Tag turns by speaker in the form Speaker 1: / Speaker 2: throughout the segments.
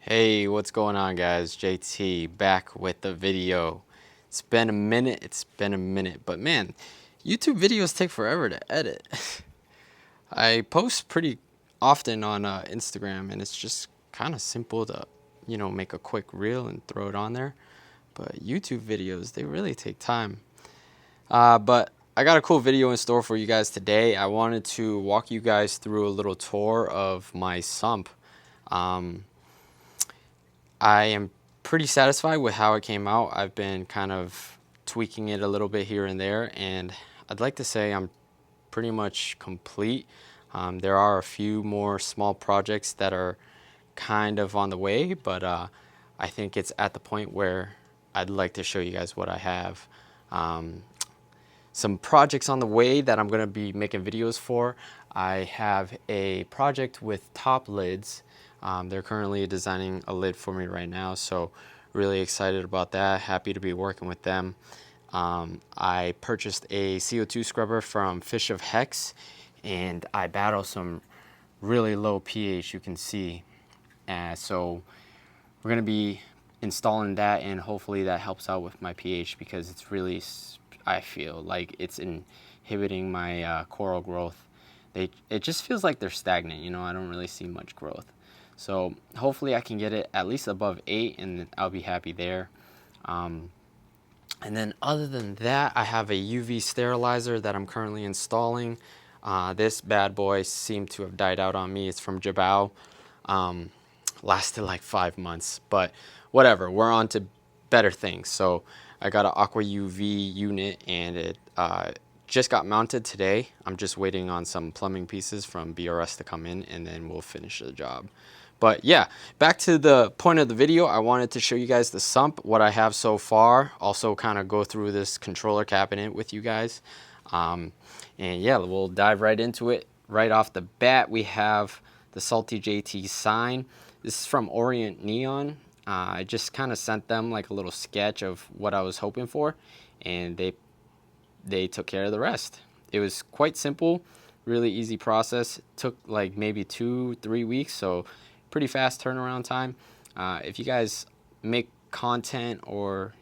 Speaker 1: Hey, what's going on, guys? JT back with the video. It's been a minute, but man, YouTube videos take forever to edit. I post pretty often on Instagram, and it's just kind of simple to, make a quick reel and throw it on there. But YouTube videos, they really take time. But I got a cool video in store for you guys today. I wanted to walk you guys through a little tour of my sump. I am pretty satisfied with how it came out. I've been kind of tweaking it a little bit here and there, and I'd like to say I'm pretty much complete. There are a few more small projects that are kind of on the way, but I think it's at the point where I'd like to show you guys what I have. Some projects on the way that I'm going to be making videos for. I have a project with top lids. They're currently designing a lid for me right now, so really excited about that. Happy to be working with them. I purchased a CO2 scrubber from Fish of Hex, and I battle some really low pH, you can see. So we're going to be installing that, and hopefully that helps out with my pH, because it's really, I feel like it's inhibiting my coral growth. It just feels like they're stagnant, I don't really see much growth. So hopefully I can get it at least above 8, and I'll be happy there. And then other than that, I have a UV sterilizer that I'm currently installing. This bad boy seemed to have died out on me. It's from Jabao. Lasted like 5 months, but whatever. We're on to better things. So I got an Aqua UV unit, and it just got mounted today. I'm just waiting on some plumbing pieces from BRS to come in, and then we'll finish the job. But yeah, back to the point of the video. I wanted to show you guys the sump, what I have so far. Also kind of go through this controller cabinet with you guys. And yeah, we'll dive right into it. Right off the bat, we have the Salty JT sign. This is from Orient Neon. I just kind of sent them like a little sketch of what I was hoping for, and they took care of the rest. It was quite simple, really easy process. It took like maybe 2-3 weeks, so pretty fast turnaround time. If you guys make content, or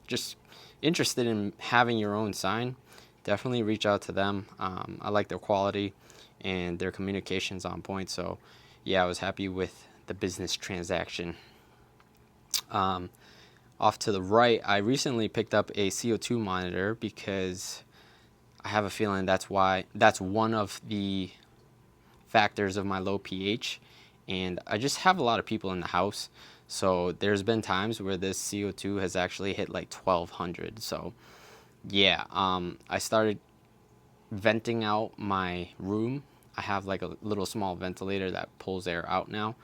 Speaker 1: just interested in having your own sign, definitely reach out to them. I like their quality, and their communication's on point. So yeah, I was happy with the business transaction. Off to the right, I recently picked up a CO2 monitor, because I have a feeling that's one of the factors of my low pH. And I just have a lot of people in the house, so there's been times where this CO2 has actually hit like 1200. So yeah, I started venting out my room. I have like a little small ventilator that pulls air out now,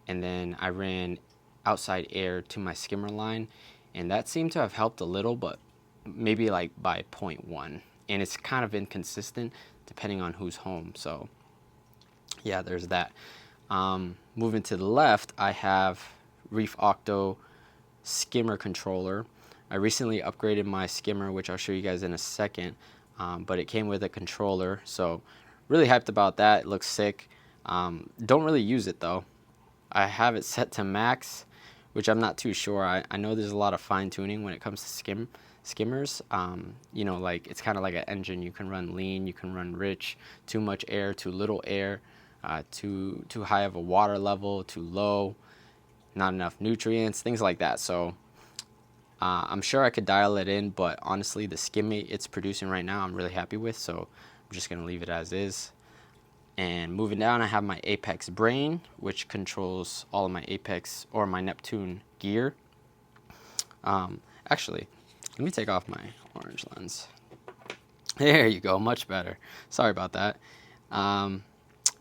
Speaker 1: and then I ran outside air to my skimmer line, and that seemed to have helped a little, but maybe like by 0.1, and it's kind of inconsistent depending on who's home. So yeah, there's that. Moving to the left, I have Reef Octo skimmer controller. I recently upgraded my skimmer, which I'll show you guys in a second, but it came with a controller, so really hyped about that. It looks sick. Don't really use it though. I have it set to max, which I'm not too sure. I know there's a lot of fine tuning when it comes to skimmers. Like it's kind of like an engine. You can run lean, you can run rich, too much air, too little air, too high of a water level, too low, not enough nutrients, things like that. So I'm sure I could dial it in, but honestly, the skim it's producing right now, I'm really happy with. So I'm just gonna leave it as is. And moving down, I have my Apex brain, which controls all of my Apex or my Neptune gear. Actually, let me take off my orange lens. There you go, much better. Sorry about that.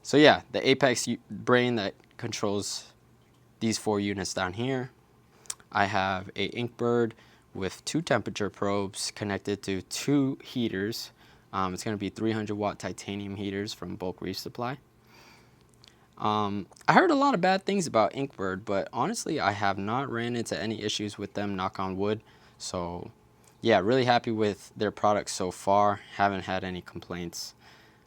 Speaker 1: So yeah, the Apex brain that controls these 4 units down here. I have a InkBird with 2 temperature probes connected to 2 heaters. It's going to be 300-watt titanium heaters from BulkReefSupply. I heard a lot of bad things about InkBird, but honestly, I have not ran into any issues with them, knock on wood. So yeah, really happy with their products so far. Haven't had any complaints.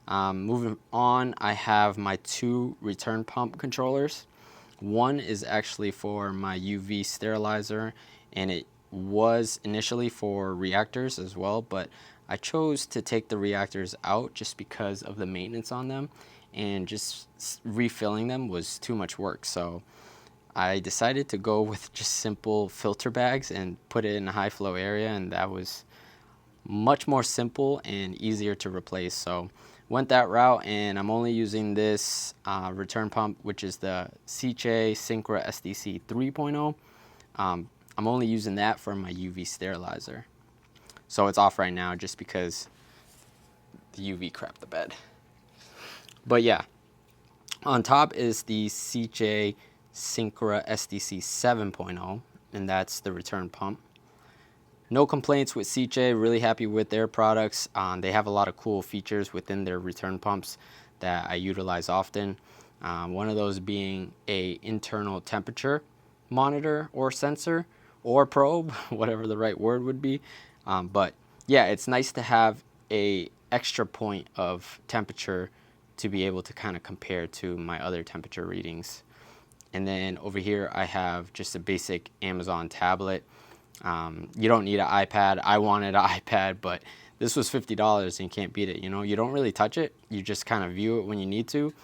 Speaker 1: Moving on, I have my 2 return pump controllers. One is actually for my UV sterilizer, and it was initially for reactors as well, but I chose to take the reactors out just because of the maintenance on them, and just refilling them was too much work. So I decided to go with just simple filter bags and put it in a high flow area, and that was much more simple and easier to replace. So went that route, and I'm only using this return pump, which is the Sicce Syncra SDC 3.0. I'm only using that for my UV sterilizer. So it's off right now just because the UV crapped the bed. But yeah, on top is the Sicce Syncra SDC 7.0, and that's the return pump. No complaints with Sicce, really happy with their products. They have a lot of cool features within their return pumps that I utilize often. One of those being a internal temperature monitor or sensor or probe, whatever the right word would be. But yeah, it's nice to have a extra point of temperature to be able to kind of compare to my other temperature readings. And then over here I have just a basic Amazon tablet. You don't need an iPad. I wanted an iPad, but this was $50 and you can't beat it. You know, you don't really touch it. You just kind of view it when you need to.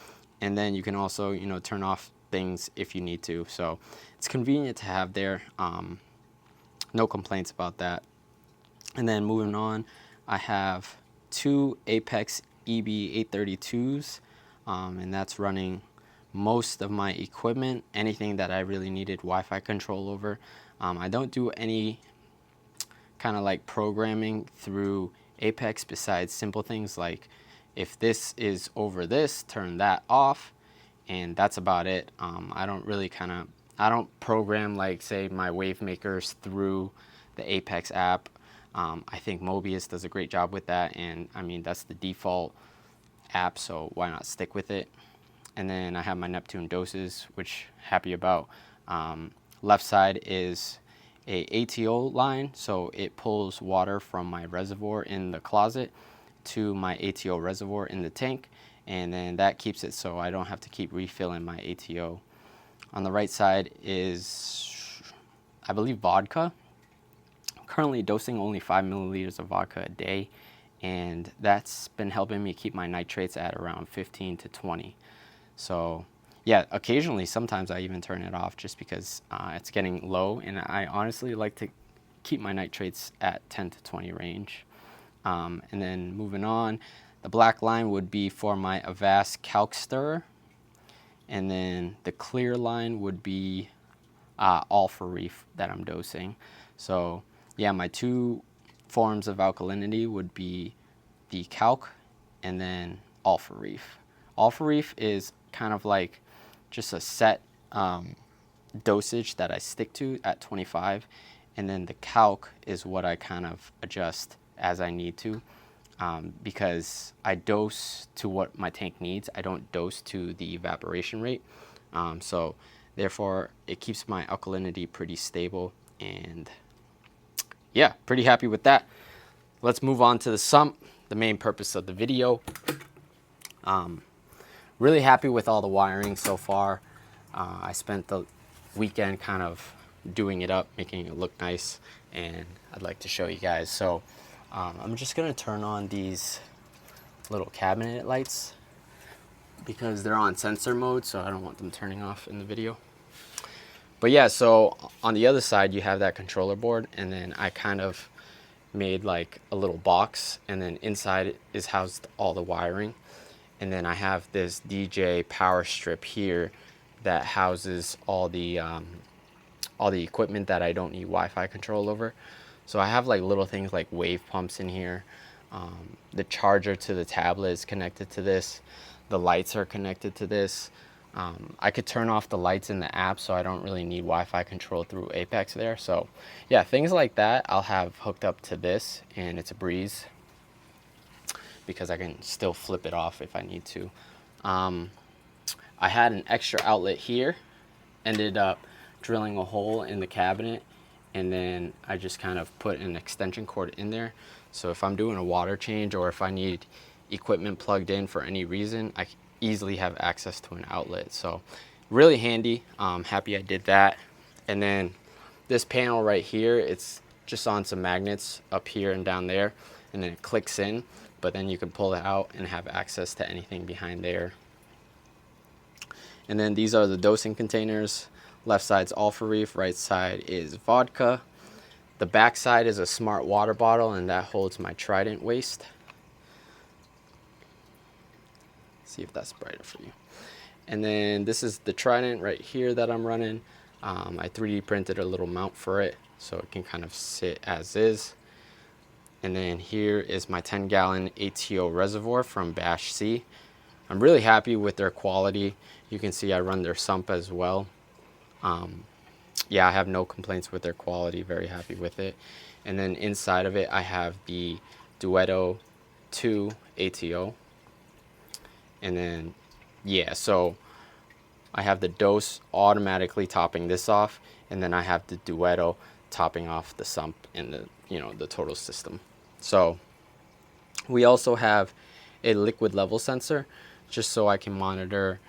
Speaker 1: And then you can also, you know, turn off things if you need to. So it's convenient to have there. No complaints about that. And then moving on, I have two Apex EB832s, and that's running most of my equipment, anything that I really needed Wi-Fi control over. I don't do any kind of like programming through Apex besides simple things like if this is over this, turn that off, and that's about it. I don't program like say my wave makers through the Apex app. I think Mobius does a great job with that, and I mean that's the default app, so why not stick with it? And then I have my Neptune doses, which happy about. Left side is a ATO line, so it pulls water from my reservoir in the closet to my ATO reservoir in the tank, and then that keeps it so I don't have to keep refilling my ATO. On the right side is, I believe, vodka. I'm currently dosing only 5 milliliters of vodka a day, and that's been helping me keep my nitrates at around 15 to 20. So yeah, occasionally, sometimes I even turn it off just because it's getting low, and I honestly like to keep my nitrates at 10 to 20 range. And then moving on, the black line would be for my Avast Kalk stirrer, and then the clear line would be all for Reef that I'm dosing. So yeah, my two forms of alkalinity would be the Kalk and then all for Reef. All for Reef is kind of like just a set dosage that I stick to at 25, and then the Kalk is what I kind of adjust as I need to, because I dose to what my tank needs. I don't dose to the evaporation rate, so therefore it keeps my alkalinity pretty stable, and yeah, pretty happy with that. Let's move on to the sump, the main purpose of the video. Really happy with all the wiring so far. I spent the weekend kind of doing it up, making it look nice, and I'd like to show you guys. So I'm just gonna turn on these little cabinet lights because they're on sensor mode, so I don't want them turning off in the video. But yeah, so on the other side you have that controller board, and then I kind of made like a little box, and then inside is housed all the wiring. And then I have this DJ power strip here that houses all the equipment that I don't need Wi-Fi control over. So I have like little things like wave pumps in here. The charger to the tablet is connected to this. The lights are connected to this. I could turn off the lights in the app, so I don't really need Wi-Fi control through Apex there. So yeah, things like that I'll have hooked up to this, and it's a breeze because I can still flip it off if I need to. I had an extra outlet here, ended up drilling a hole in the cabinet, and then I just kind of put an extension cord in there. So if I'm doing a water change or if I need equipment plugged in for any reason, I easily have access to an outlet. So really handy. Happy I did that. And then this panel right here, it's just on some magnets up here and down there, and then it clicks in, but then you can pull it out and have access to anything behind there. And then these are the dosing containers. Left side's Alpha Reef, right side is vodka. The back side is a smart water bottle, and that holds my Trident waste. See if that's brighter for you. And then this is the Trident right here that I'm running. I 3D printed a little mount for it so it can kind of sit as is. And then here is my 10-gallon ATO reservoir from Bashsea. I'm really happy with their quality. You can see I run their sump as well. Yeah, I have no complaints with their quality, very happy with it. And then inside of it, I have the Duetto 2 ATO. And then, yeah, so I have the DOS automatically topping this off, and then I have the Duetto topping off the sump and the, you know, the total system. So we also have a liquid level sensor, just so I can monitor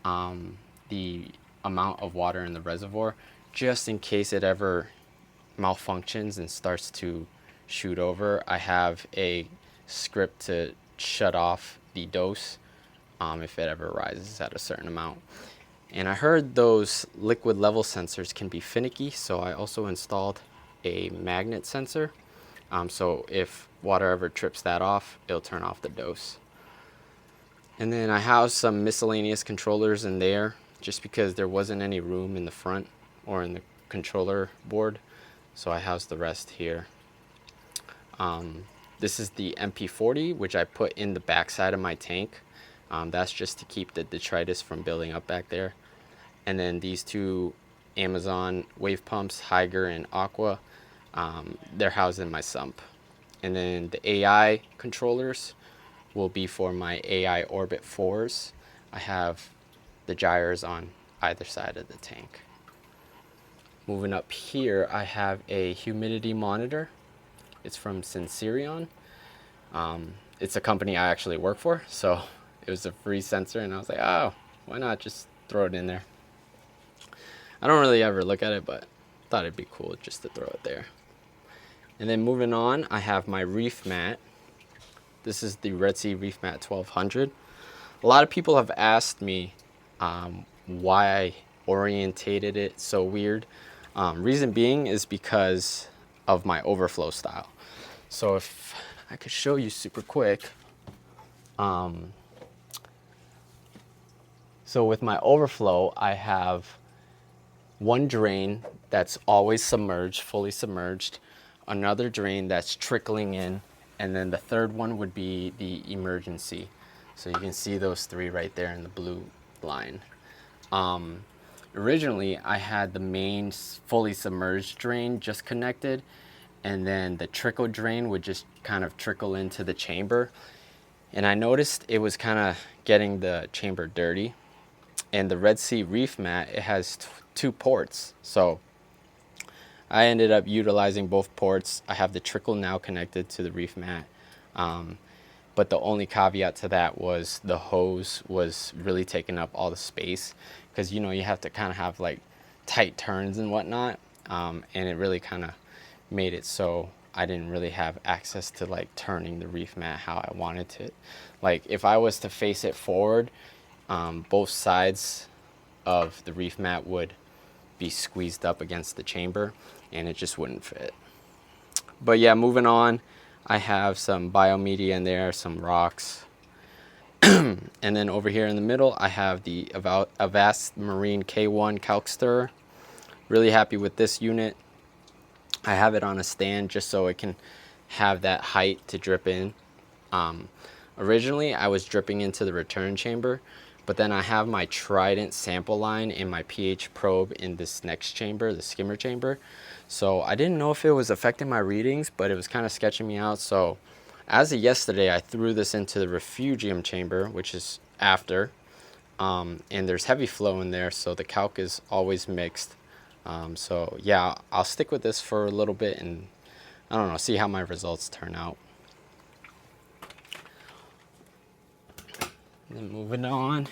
Speaker 1: the amount of water in the reservoir, just in case it ever malfunctions and starts to shoot over. I have a script to shut off the dose if it ever rises at a certain amount. And I heard those liquid level sensors can be finicky, so I also installed a magnet sensor. So if water ever trips that off, it'll turn off the dose. And then I have some miscellaneous controllers in there, just because there wasn't any room in the front or in the controller board. So I housed the rest here. This is the MP40, which I put in the back side of my tank. That's just to keep the detritus from building up back there. And then these two Amazon wave pumps, Hygger and Aqua, they're housed in my sump. And then the AI controllers will be for my AI Orbit 4s. I have the gyres on either side of the tank. Moving up here, I have a humidity monitor. It's from Syncra. It's a company I actually work for, so it was a free sensor, and I was like, oh, why not just throw it in there? I don't really ever look at it, but thought it'd be cool just to throw it there. And then moving on, I have my Reefmat. This is the Red Sea Reefmat 1200. A lot of people have asked me why I orientated it so weird. Reason being is because of my overflow style. So if I could show you super quick. So with my overflow, I have one drain that's always submerged, fully submerged, another drain that's trickling in, and then the third one would be the emergency. So you can see those three right there in the blue line. Originally, I had the main fully submerged drain just connected, and then the trickle drain would just kind of trickle into the chamber. And I noticed it was kind of getting the chamber dirty. And the Red Sea Reefmat, it has two ports. So I ended up utilizing both ports. I have the trickle now connected to the Reefmat. But the only caveat to that was the hose was really taking up all the space, because you know you have to kind of have like tight turns and whatnot, and it really kind of made it so I didn't really have access to like turning the Reefmat how I wanted to. Like if I was to face it forward, both sides of the Reefmat would be squeezed up against the chamber, and it just wouldn't fit. But yeah, moving on, I have some biomedia in there, some rocks. And then over here in the middle, I have the Avast Marine K1 Kalk stirrer. Really happy with this unit. I have it on a stand just so it can have that height to drip in. Originally, I was dripping into the return chamber, but then I have my Trident sample line and my pH probe in this next chamber, the skimmer chamber. So I didn't know if it was affecting my readings, but it was kind of sketching me out. So as of yesterday, I threw this into the Refugium chamber, which is after, and there's heavy flow in there, so the calc is always mixed. So yeah, I'll stick with this for a little bit and I don't know, see how my results turn out. And then moving on.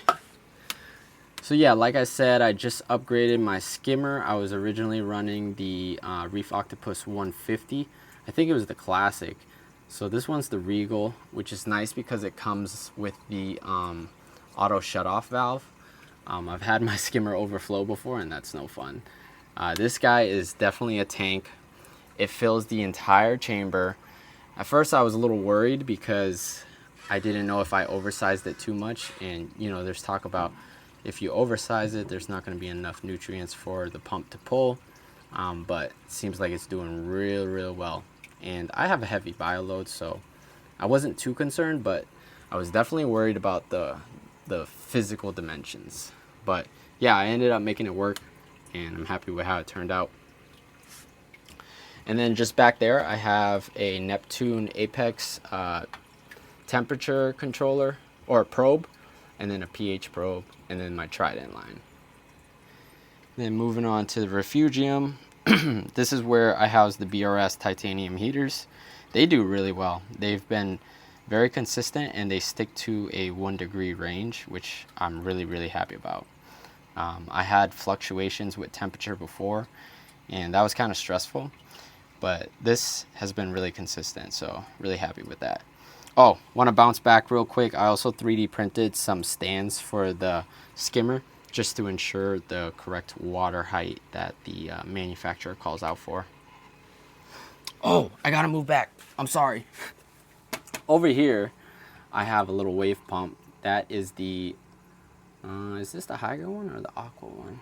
Speaker 1: So yeah, like I said, I just upgraded my skimmer. I was originally running the Reef Octopus 150. I think it was the classic. So this one's the Regal, which is nice because it comes with the auto shut-off valve. I've had my skimmer overflow before, and that's no fun. This guy is definitely a tank. It fills the entire chamber. At first I was a little worried because I didn't know if I oversized it too much, and you know, there's talk about if you oversize it, there's not going to be enough nutrients for the pump to pull, but it seems like it's doing real well. And I have a heavy bio load, so I wasn't too concerned, but I was definitely worried about the physical dimensions. But yeah, I ended up making it work, and I'm happy with how it turned out. And then just back there, I have a Neptune Apex temperature controller or probe, and then a pH probe, and then my Trident line. Then moving on to the Refugium. This is where I house the BRS titanium heaters. They do really well. They've been very consistent, and they stick to a 1 degree range, which I'm really happy about. I had fluctuations with temperature before, and that was kind of stressful, but this has been really consistent, so really happy with that. Oh, want to bounce back real quick. I also 3D printed some stands for the skimmer just to ensure the correct water height that the manufacturer calls out for. Oh, I gotta move back. I'm sorry. Over here, I have a little wave pump. That is the, is this the Hygger one or the Aqua one?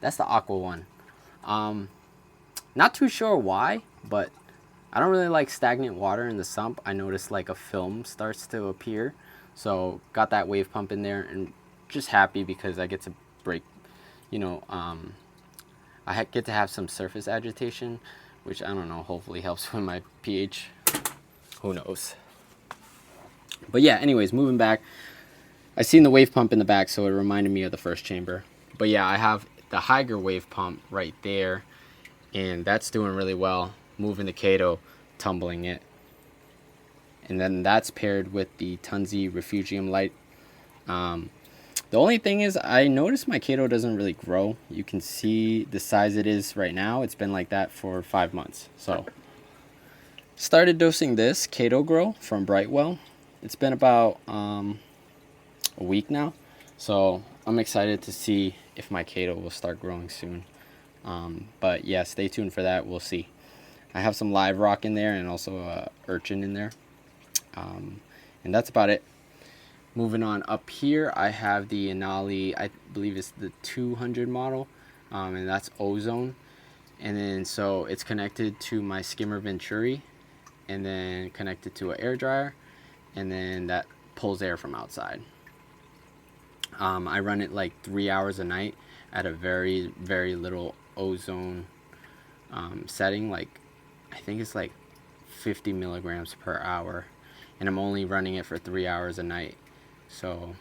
Speaker 1: That's the Aqua one. Not too sure why, but I don't really like stagnant water in the sump. I noticed like a film starts to appear. So got that wave pump in there, and just happy because I get to break, you know, I get to have some surface agitation, which I don't know, hopefully helps with my pH. Who knows? But yeah, anyways, moving back. I seen the wave pump in the back, so it reminded me of the first chamber. But yeah, I have the Hygger wave pump right there, and that's doing really well. Moving the Kato, tumbling it. And then that's paired with the Tunze Refugium light. The only thing is, I noticed my Kato doesn't really grow. You can see the size it is right now. It's been like that for 5 months. So, started dosing this Kato Grow from Brightwell. It's been about a week now. So, I'm excited to see if my Kato will start growing soon. But yeah, stay tuned for that. We'll see. I have some live rock in there and also a urchin in there. And that's about it. Moving on up here, I have the Enaly, I believe it's the 200 model, and that's Ozone. And then so it's connected to my Skimmer Venturi, and then connected to an air dryer, and then that pulls air from outside. I run it like 3 hours a night at a very little ozone setting. Like, I think it's like 50 milligrams per hour, and I'm only running it for 3 hours a night, so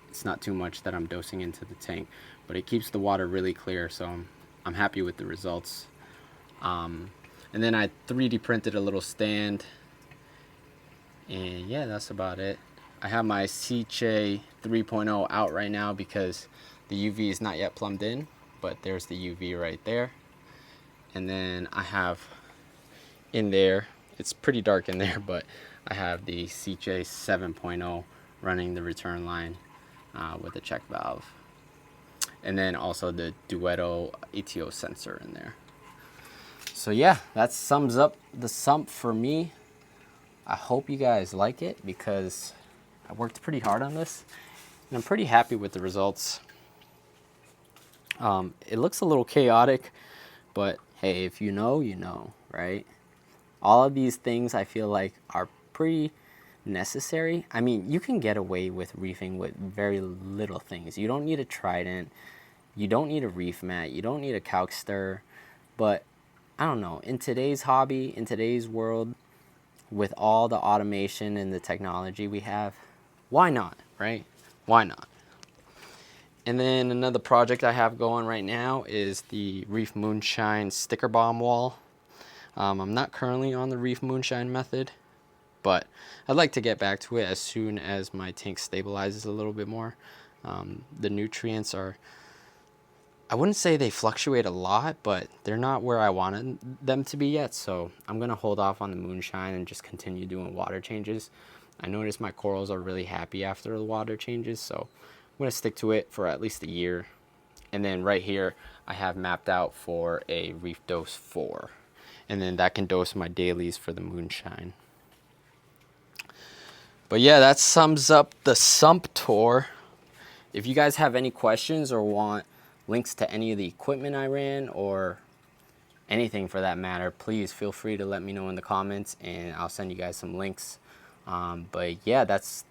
Speaker 1: it's not too much that I'm dosing into the tank, but it keeps the water really clear, so I'm happy with the results. And then I 3D printed a little stand, and yeah, that's about it. I have my Sicce 3.0 out right now because the UV is not yet plumbed in, but there's the UV right there. And then I have in there, it's pretty dark in there, but I have the Sicce 7.0 running the return line with a check valve. And then also the Duetto ETO sensor in there. So yeah, that sums up the sump for me. I hope you guys like it because I worked pretty hard on this, and I'm pretty happy with the results. It looks a little chaotic, but hey, if you know, you know, right? All of these things I feel like are pretty necessary. I mean, you can get away with reefing with very little things. You don't need a Trident, you don't need a Reefmat, you don't need a Kalk stir, but I don't know, in today's hobby, in today's world, with all the automation and the technology we have, why not, right? Why not? And then another project I have going right now is the Reef Moonshine sticker bomb wall. I'm not currently on the Reef Moonshine method, but I'd like to get back to it as soon as my tank stabilizes a little bit more. The nutrients are, I wouldn't say they fluctuate a lot, but they're not where I wanted them to be yet. So I'm going to hold off on the moonshine and just continue doing water changes. I noticed my corals are really happy after the water changes, so I'm going to stick to it for at least a year. And then right here, I have mapped out for a Reef dose 4. And then that can dose my dailies for the moonshine. But yeah, that sums up the Sump tour. If you guys have any questions or want links to any of the equipment I ran or anything for that matter, please feel free to let me know in the comments and I'll send you guys some links. But yeah, that's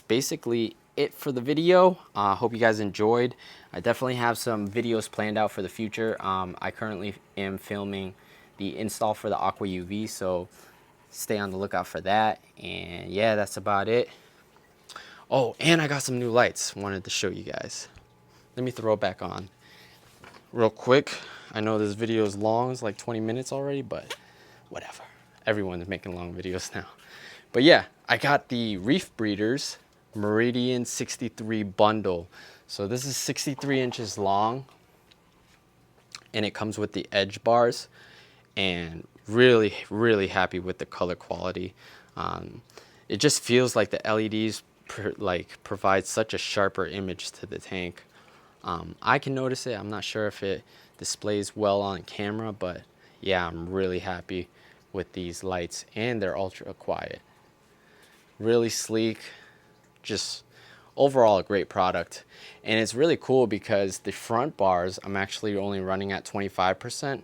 Speaker 1: basically it for the video. Hope you guys enjoyed. I definitely have some videos planned out for the future. I currently am filming the install for the Aqua UV, so stay on the lookout for that. And yeah, that's about it. Oh, and I got some new lights. Wanted to show you guys. Let me throw it back on real quick. I know this video is long, it's like 20 minutes already, but whatever. Everyone's making long videos now. But yeah, I got the ReefBreeders Meridian 63 bundle. So this is 63 inches long and it comes with the edge bars, and really happy with the color quality. It just feels like the LEDs provide such a sharper image to the tank. I can notice it. I'm not sure if it displays well on camera, but yeah, I'm really happy with these lights, and they're ultra quiet. Really sleek, just overall a great product. And it's really cool because the front bars I'm actually only running at 25%,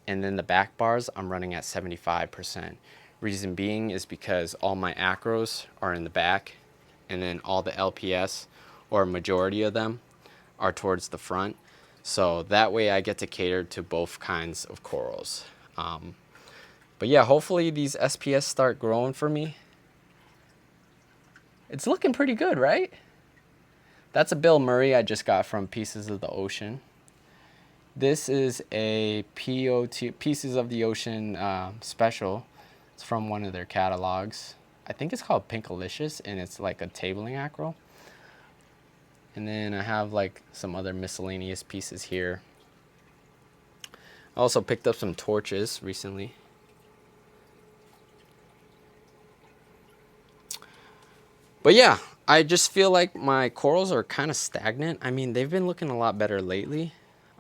Speaker 1: and then the back bars I'm running at 75%. Reason being is because all my acros are in the back, and then all the LPS, or a majority of them, are towards the front. So that way I get to cater to both kinds of corals. But yeah, hopefully these SPS start growing for me. It's looking pretty good, right? That's a Bill Murray I just got from Pieces of the Ocean. This is a Pieces of the Ocean special. It's from one of their catalogs. I think it's called Pinkalicious, and it's like a tabling acro. And then I have like some other miscellaneous pieces here. I also picked up some torches recently. But yeah, I just feel like my corals are kind of stagnant. I mean, they've been looking a lot better lately,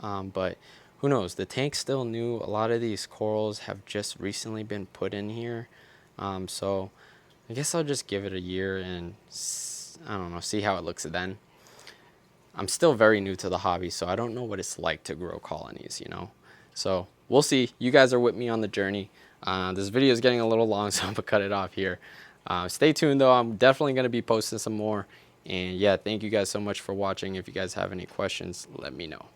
Speaker 1: but who knows? The tank's still new. A lot of these corals have just recently been put in here. So I guess I'll just give it a year and, I don't know, see how it looks then. I'm still very new to the hobby, so I don't know what it's like to grow colonies, you know? So we'll see. You guys are with me on the journey. This video is getting a little long, so I'm gonna cut it off here. Stay tuned though, I'm definitely gonna be posting some more. And yeah, thank you guys so much for watching. If you guys have any questions, let me know.